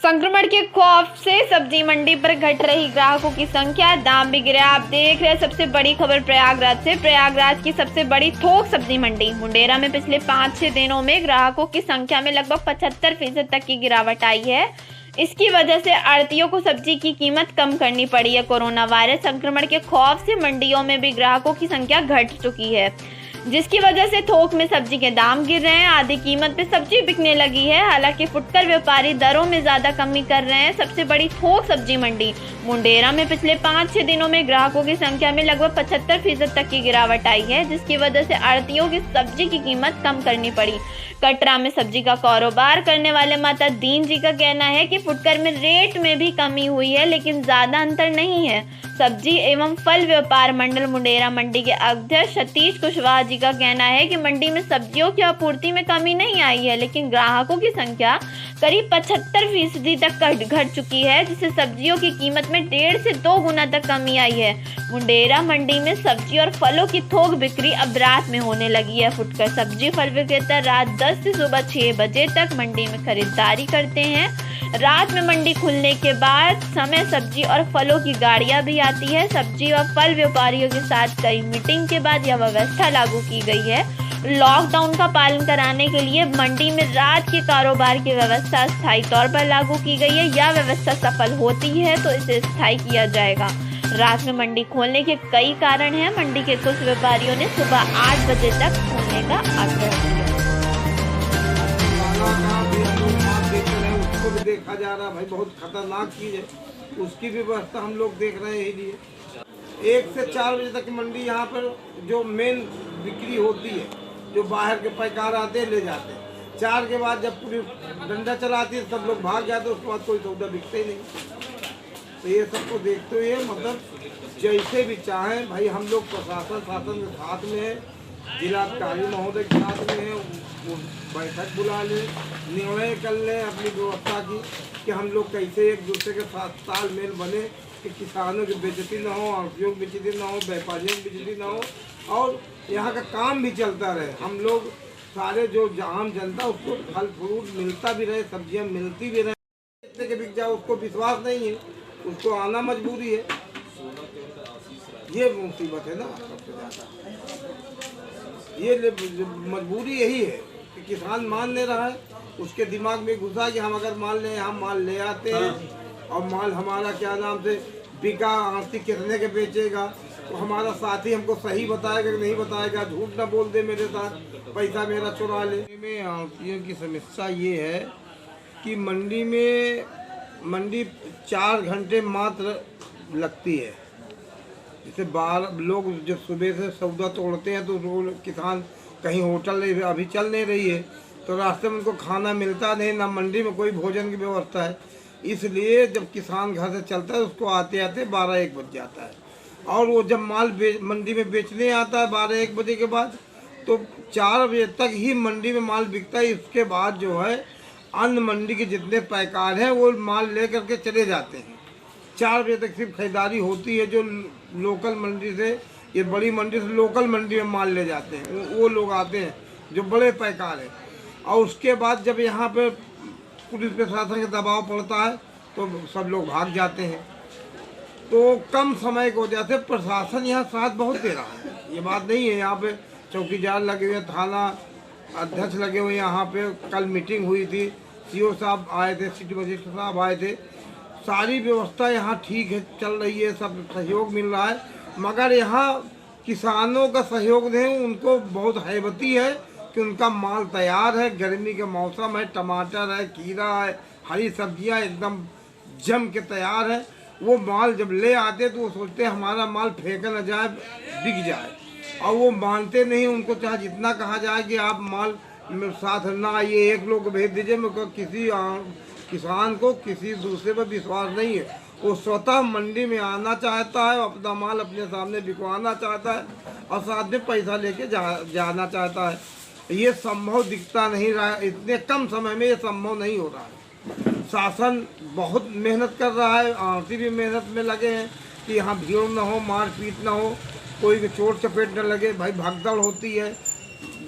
संक्रमण के खौफ से सब्जी मंडी पर घट रही ग्राहकों की संख्या, दाम भी गिरे। आप देख रहे हैं सबसे बड़ी खबर प्रयागराज से। प्रयागराज की सबसे बड़ी थोक सब्जी मंडी मुंडेरा में पिछले 5-6 दिनों में ग्राहकों की संख्या में लगभग 75% तक की गिरावट आई है। इसकी वजह से आढ़तियों को सब्जी की कीमत कम करनी पड़ी है। कोरोना वायरस संक्रमण के खौफ से मंडियों में भी ग्राहकों की संख्या घट चुकी है, जिसकी वजह से थोक में सब्जी के दाम गिर रहे हैं। आधी कीमत पे सब्जी बिकने लगी है। हालांकि फुटकर व्यापारी दरों में ज्यादा कमी कर रहे हैं। सबसे बड़ी थोक सब्जी मंडी मुंडेरा में पिछले 5-6 दिनों में ग्राहकों की संख्या में लगभग 75% तक की गिरावट आई है, जिसकी वजह से आढ़तियों की सब्जी की कीमत कम करनी पड़ी। कटरा में सब्जी का कारोबार करने वाले माता दीन जी का कहना है कि फुटकर में रेट में भी कमी हुई है, लेकिन ज्यादा अंतर नहीं है। सब्जी एवं फल व्यापार मंडल मुंडेरा मंडी के अध्यक्ष सतीश कुशवाहा जी का कहना है कि मंडी में सब्जियों की आपूर्ति में कमी नहीं आई है, लेकिन ग्राहकों की संख्या करीब 75% तक घट चुकी है, जिससे सब्जियों की कीमत में 1.5 से 2 गुना तक कमी आई है। मुंडेरा मंडी में सब्जी और फलों की थोक बिक्री अब रात में होने लगी है। फुटकर सब्जी फल विक्रेता रात 10 से सुबह 6 बजे तक मंडी में खरीदारी करते हैं। रात में मंडी खुलने के बाद समय सब्जी और फलों की गाड़ियां भी आती है। सब्जी और फल व्यापारियों के साथ कई मीटिंग के बाद यह व्यवस्था लागू की गई है। लॉकडाउन का पालन कराने के लिए मंडी में रात के कारोबार की व्यवस्था स्थायी तौर पर लागू की गई है। यह व्यवस्था सफल होती है तो इसे स्थायी किया जाएगा। रात में मंडी खोलने के कई कारण हैं। मंडी के कुछ व्यापारियों ने सुबह 8 बजे तक खोलने का आग्रह किया। उसको भी देखा जा रहा है, भाई बहुत खतरनाक चीज़ है, उसकी भी व्यवस्था हम लोग देख रहे हैं। लिए 1 से 4 बजे तक मंडी यहाँ पर जो मेन बिक्री होती है, जो बाहर के पैकार आते हैं ले जाते हैं। 4 के बाद जब पूरी डंडा चलाती है सब लोग भाग जाते हैं, उसके बाद कोई सौदा बिकते ही नहीं। तो ये सबको देखते हुए मतलब जैसे भी चाहें भाई, हम लोग प्रशासन शासन के साथ में है, जिलाधिकारी महोदय के साथ में है, वो बैठक बुला ले, निर्णय कर ले अपनी व्यवस्था की कि हम लोग कैसे एक दूसरे के साथ तालमेल बने कि किसानों की बेइज्जती ना हो, आढ़तियों की बेइज्जती ना हो, व्यापारियों की बेइज्जती ना हो, और यहाँ का काम भी चलता रहे। हम लोग सारे जो आम जनता उसको फल फ्रूट मिलता भी रहे, सब्जियाँ मिलती भी रहे। जितने के बिक जाए उसको विश्वास नहीं है, उसको आना मजबूरी है। ये मुसीबत है ना सबसे ज़्यादा, ये मजबूरी यही है कि किसान मान नहीं रहा है। उसके दिमाग में घुसा कि हम अगर मान लें, हम माल ले आते हैं और माल हमारा क्या नाम से बिका, आर्थिक कितने के बेचेगा, तो हमारा साथी हमको सही बताएगा कि नहीं बताएगा, झूठ ना बोल दे मेरे साथ, पैसा मेरा चुरा ले। में आढ़तियों की समस्या ये है कि मंडी 4 घंटे मात्र लगती है। जैसे बाहर लोग जब सुबह से सौदा तोड़ते हैं तो किसान कहीं होटल अभी चल नहीं रही है, तो रास्ते में उनको खाना मिलता नहीं, ना मंडी में कोई भोजन की व्यवस्था है। इसलिए जब किसान घर से चलता है उसको आते आते 12-1 बज जाता है, और वो जब माल मंडी में बेचने आता है 12-1 बजे के बाद, तो 4 बजे तक ही मंडी में माल बिकता है। इसके बाद जो है अन्य मंडी के जितने पैकार हैं वो माल ले करके चले जाते हैं। 4 बजे तक सिर्फ खरीदारी होती है। जो लोकल मंडी से, ये बड़ी मंडी से लोकल मंडी में माल ले जाते हैं, वो लोग आते हैं जो बड़े पैकार हैं। और उसके बाद जब यहाँ पे पुलिस प्रशासन का दबाव पड़ता है तो सब लोग भाग जाते हैं। तो कम समय की वजह से प्रशासन यहाँ साथ बहुत दे रहा है, ये बात नहीं है। यहाँ पे चौकीदार लगे हुए, थाना अध्यक्ष लगे हुए। यहाँ पे कल मीटिंग हुई थी, सीओ साहब आए थे, सिटी मजिस्ट्रेट साहब आए थे। सारी व्यवस्था यहाँ ठीक है, चल रही है, सब सहयोग मिल रहा है। मगर यहाँ किसानों का सहयोग नहीं, उनको बहुत हैबती है कि उनका माल तैयार है, गर्मी का मौसम है, टमाटर है, खीरा है, हरी सब्जियाँ एकदम जम के तैयार है। वो माल जब ले आते तो वो सोचते हैं हमारा माल फेंका न जाए, बिक जाए, और वो मानते नहीं। उनको चाहे जितना कहा जाए कि आप माल साथ ना आइए, 1 लोग भेज दीजिए, मैं किसी किसान को किसी दूसरे पर विश्वास नहीं है। वो स्वतः मंडी में आना चाहता है, अपना माल अपने सामने बिकवाना चाहता है और साथ में पैसा लेके जाना चाहता है। ये संभव दिखता नहीं रहा है, इतने कम समय में ये संभव नहीं हो रहा है। शासन बहुत मेहनत कर रहा है, आढ़ती भी मेहनत में लगे हैं कि यहाँ भीड़ ना हो, मारपीट ना हो, कोई भी चोट चपेट न लगे। भाई भगदड़ होती है,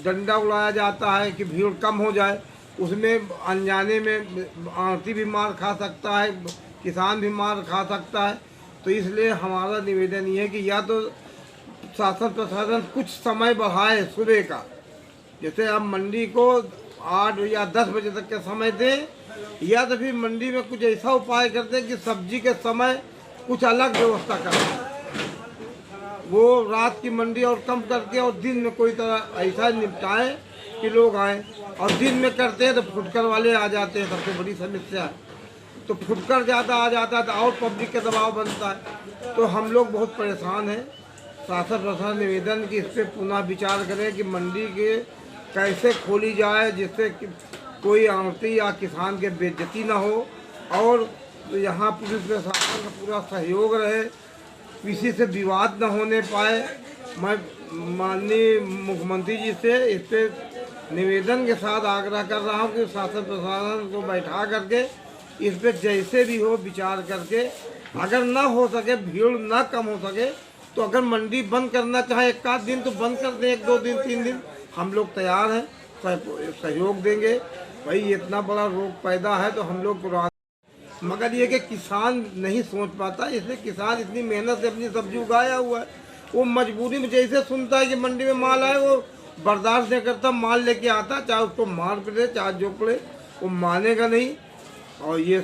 डंडा उड़ाया जाता है कि भीड़ कम हो जाए, उसमें अनजाने में आड़ती भी मार खा सकता है, किसान भी मार खा सकता है। तो इसलिए हमारा निवेदन ये है कि या तो शासन प्रशासन कुछ समय बढ़ाए सुबह का, जैसे अब मंडी को 8 या 10 बजे तक का समय दें, या तो फिर मंडी में कुछ ऐसा उपाय कर दें कि सब्जी के समय कुछ अलग व्यवस्था करें, वो रात की मंडी और कम करके और दिन में कोई तरह ऐसा निपटाएं कि लोग आए। और दिन में करते हैं तो फुटकर वाले आ जाते हैं, सबसे बड़ी समस्या है। तो फुटकर ज़्यादा आ जाता है तो और पब्लिक का दबाव बनता है, तो हम लोग बहुत परेशान हैं। शासन प्रशासन निवेदन कि इस पर पुनः विचार करें कि मंडी के कैसे खोली जाए जिससे कि कोई आड़ती या किसान के बेइज्जती ना हो, और यहाँ पुलिस प्रशासन का पूरा सहयोग रहे, किसी से विवाद न होने पाए। मैं माननीय मुख्यमंत्री जी से इस पर निवेदन के साथ आग्रह कर रहा हूँ कि शासन प्रशासन को बैठा करके इस पर जैसे भी हो विचार करके, अगर ना हो सके, भीड़ ना कम हो सके, तो अगर मंडी बंद करना चाहे 1 आध दिन तो बंद कर दें, 1 2 दिन 3 दिन, हम लोग तैयार हैं, सहयोग देंगे। भाई इतना बड़ा रोग पैदा है तो हम लोग मगर ये कि किसान नहीं सोच पाता, इसलिए किसान इतनी मेहनत से अपनी सब्जी उगाया हुआ है, वो मजबूरी में जैसे सुनता है कि मंडी में माल आए वो बर्दाश्त नहीं करता, माल लेके आता, चाहे उसको मार पड़े चाहे जो पड़े, वो मानेगा नहीं। और ये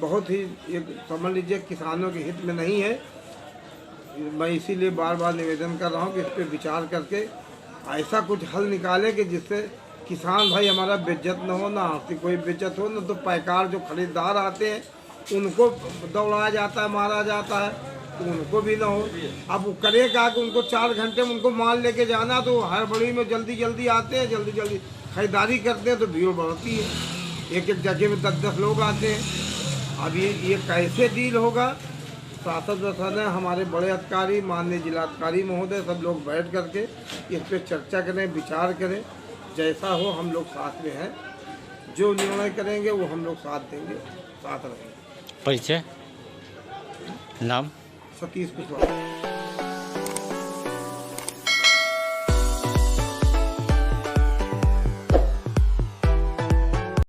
बहुत ही समझ लीजिए किसानों के हित में नहीं है। मैं इसीलिए बार बार निवेदन कर रहा हूँ कि इस पर विचार करके ऐसा कुछ हल निकालें कि जिससे किसान भाई हमारा बेइज्जत न हो, ना आर्थिक कोई बेइज्जत हो, न तो पैकार जो खरीदार आते हैं उनको दौड़ाया जाता है, मारा जाता है, तो उनको भी ना हो। अब वो करेगा कि उनको 4 घंटे में उनको माल लेके जाना, तो हड़बड़ी में जल्दी जल्दी आते हैं, जल्दी जल्दी खरीदारी करते हैं, तो भीड़ बढ़ती है, एक जगह में 10-10 लोग आते हैं। अब ये कैसे डील होगा? शासन प्रशासन हमारे बड़े अधिकारी, माननीय जिलाधिकारी महोदय, सब लोग बैठ करके इस पर चर्चा करें, विचार करें, जैसा हो हम लोग साथ में हैं, जो निर्णय करेंगे वो हम लोग साथ देंगे, साथ रहेंगे। परिचय नाम? सतीश कुशवाहा।